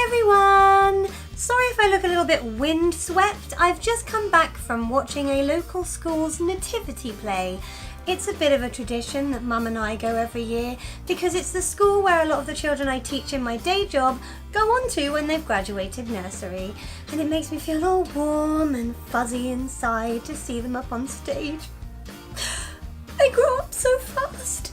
everyone! Sorry if I look a little bit windswept. I've just come back from watching a local school's nativity play. It's a bit of a tradition that Mum and I go every year because it's the school where a lot of the children I teach in my day job go on to when they've graduated nursery. And it makes me feel all warm and fuzzy inside to see them up on stage. They grow up so fast.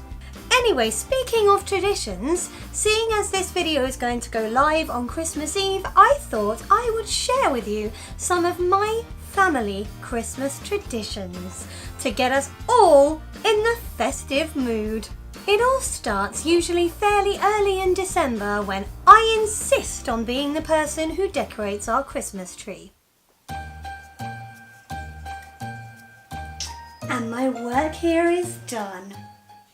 Anyway, speaking of traditions, seeing as this video is going to go live on Christmas Eve, I thought I would share with you some of my family Christmas traditions to get us all in the festive mood. It all starts usually fairly early in December when I insist on being the person who decorates our Christmas tree. And my work here is done.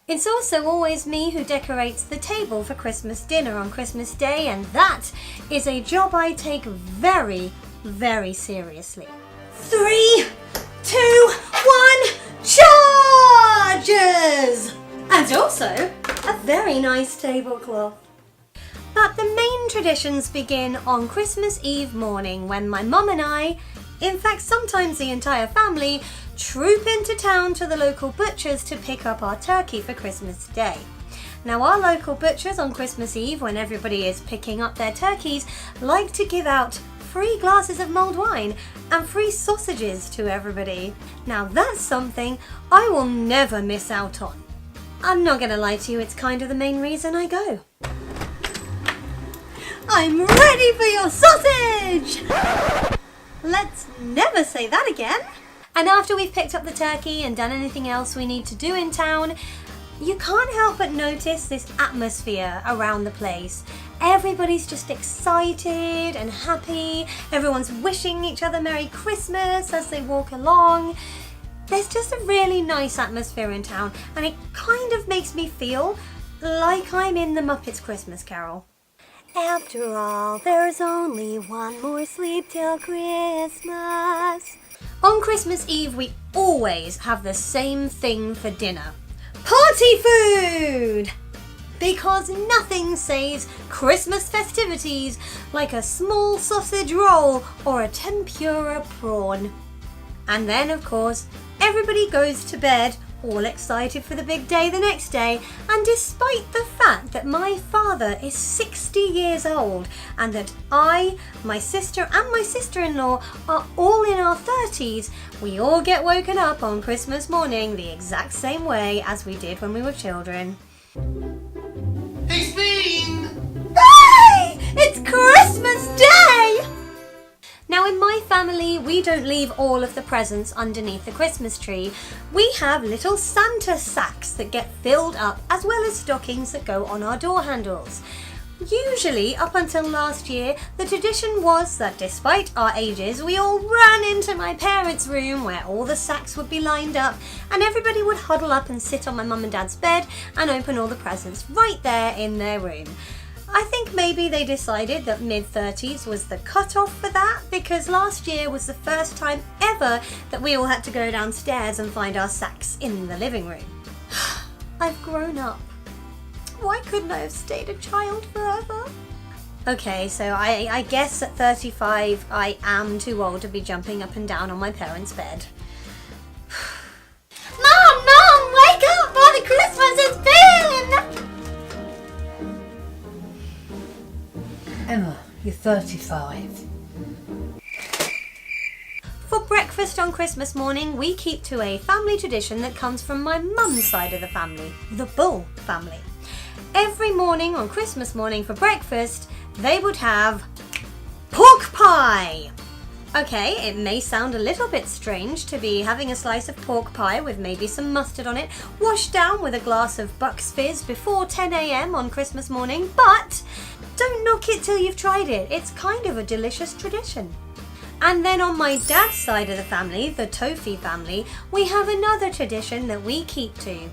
It's also always me who decorates the table for Christmas dinner on Christmas Day, and that is a job I take very, very seriously. 3, 2, 1, charges! And also a very nice tablecloth. But the main traditions begin on Christmas Eve morning when my mum and I, in fact sometimes the entire family, troop into town to the local butcher's to pick up our turkey for Christmas Day. Now our local butchers on Christmas Eve, when everybody is picking up their turkeys, like to give out free glasses of mulled wine and free sausages to everybody. Now that's something I will never miss out on. I'm not going to lie to you, it's kind of the main reason I go. I'm ready for your sausage! Let's never say that again. And after we've picked up the turkey and done anything else we need to do in town, you can't help but notice this atmosphere around the place. Everybody's just excited and happy. Everyone's wishing each other Merry Christmas as they walk along. There's just a really nice atmosphere in town, and it kind of makes me feel like I'm in the Muppets Christmas Carol. After all, there's only one more sleep till Christmas. On Christmas Eve, we always have the same thing for dinner. Party food! Because nothing says Christmas festivities like a small sausage roll or a tempura prawn. And then, of course, everybody goes to bed all excited for the big day the next day, and despite the fact that my father is 60 years old and that I, my sister and my sister-in-law are all in our 30s, we all get woken up on Christmas morning the exact same way as we did when we were children. Hey, Bean! Hey! It's Christmas Day! Now in my family, we don't leave all of the presents underneath the Christmas tree. We have little Santa sacks that get filled up, as well as stockings that go on our door handles. Usually, up until last year, the tradition was that despite our ages, we all ran into my parents' room where all the sacks would be lined up and everybody would huddle up and sit on my mum and dad's bed and open all the presents right there in their room. I think maybe they decided that mid-30s was the cut-off for that, because last year was the first time ever that we all had to go downstairs and find our sacks in the living room. I've grown up. Why couldn't I have stayed a child forever? Okay, so I guess at 35 I am too old to be jumping up and down on my parents' bed. Mom, wake up! Father Christmas has been! Emma, you're 35. For breakfast on Christmas morning, we keep to a family tradition that comes from my mum's side of the family, the Bull family. Every morning on Christmas morning for breakfast, they would have pork pie. Okay, it may sound a little bit strange to be having a slice of pork pie with maybe some mustard on it, washed down with a glass of Bucks Fizz before 10 a.m. on Christmas morning, but don't knock it till you've tried it. It's kind of a delicious tradition. And then on my dad's side of the family, the Tofi family, we have another tradition that we keep to.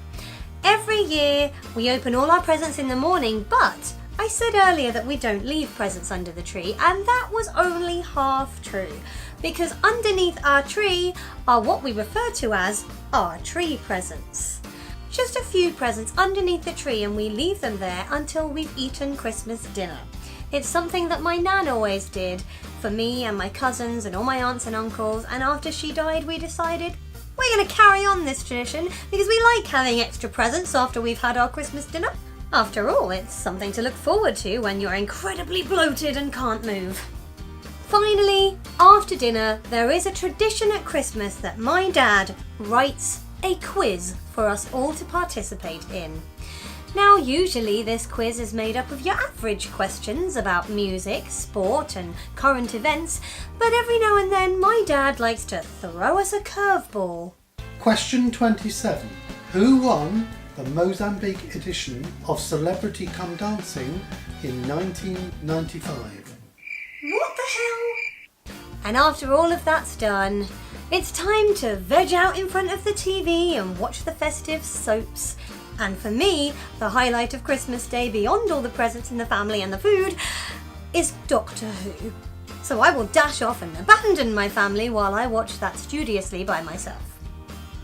Every year we open all our presents in the morning, but I said earlier that we don't leave presents under the tree, and that was only half true, because underneath our tree are what we refer to as our tree presents. Just a few presents underneath the tree, and we leave them there until we've eaten Christmas dinner. It's something that my nan always did for me and my cousins and all my aunts and uncles, and after she died we decided we're going to carry on this tradition because we like having extra presents after we've had our Christmas dinner. After all, it's something to look forward to when you're incredibly bloated and can't move. Finally, after dinner, there is a tradition at Christmas that my dad writes a quiz for us all to participate in. Now, usually this quiz is made up of your average questions about music, sport and current events, but every now and then my dad likes to throw us a curveball. Question 27. Who won the Mozambique edition of Celebrity Come Dancing in 1995? What the hell? And after all of that's done, it's time to veg out in front of the TV and watch the festive soaps. And for me, the highlight of Christmas Day, beyond all the presents and the family and the food, is Doctor Who. So I will dash off and abandon my family while I watch that studiously by myself.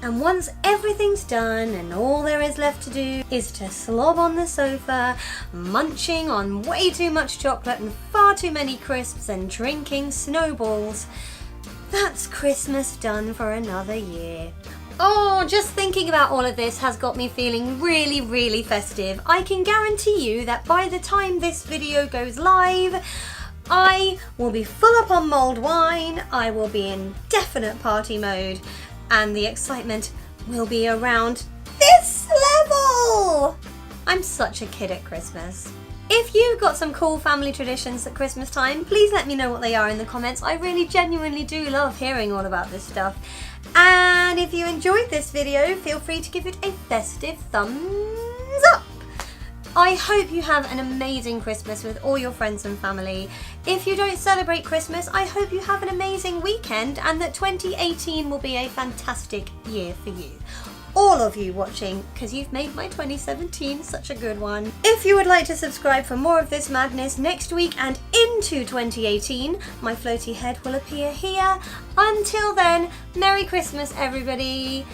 And once everything's done and all there is left to do is to slob on the sofa, munching on way too much chocolate and far too many crisps and drinking snowballs, that's Christmas done for another year. Oh, just thinking about all of this has got me feeling really, really festive. I can guarantee you that by the time this video goes live, I will be full up on mulled wine, I will be in definite party mode, and the excitement will be around this level! I'm such a kid at Christmas. If you've got some cool family traditions at Christmas time, please let me know what they are in the comments. I really genuinely do love hearing all about this stuff. And if you enjoyed this video, feel free to give it a festive thumbs up. I hope you have an amazing Christmas with all your friends and family. If you don't celebrate Christmas, I hope you have an amazing weekend and that 2018 will be a fantastic year for you. All of you watching, because you've made my 2017 such a good one. If you would like to subscribe for more of this madness next week and into 2018, my floaty head will appear here. Until then, Merry Christmas everybody.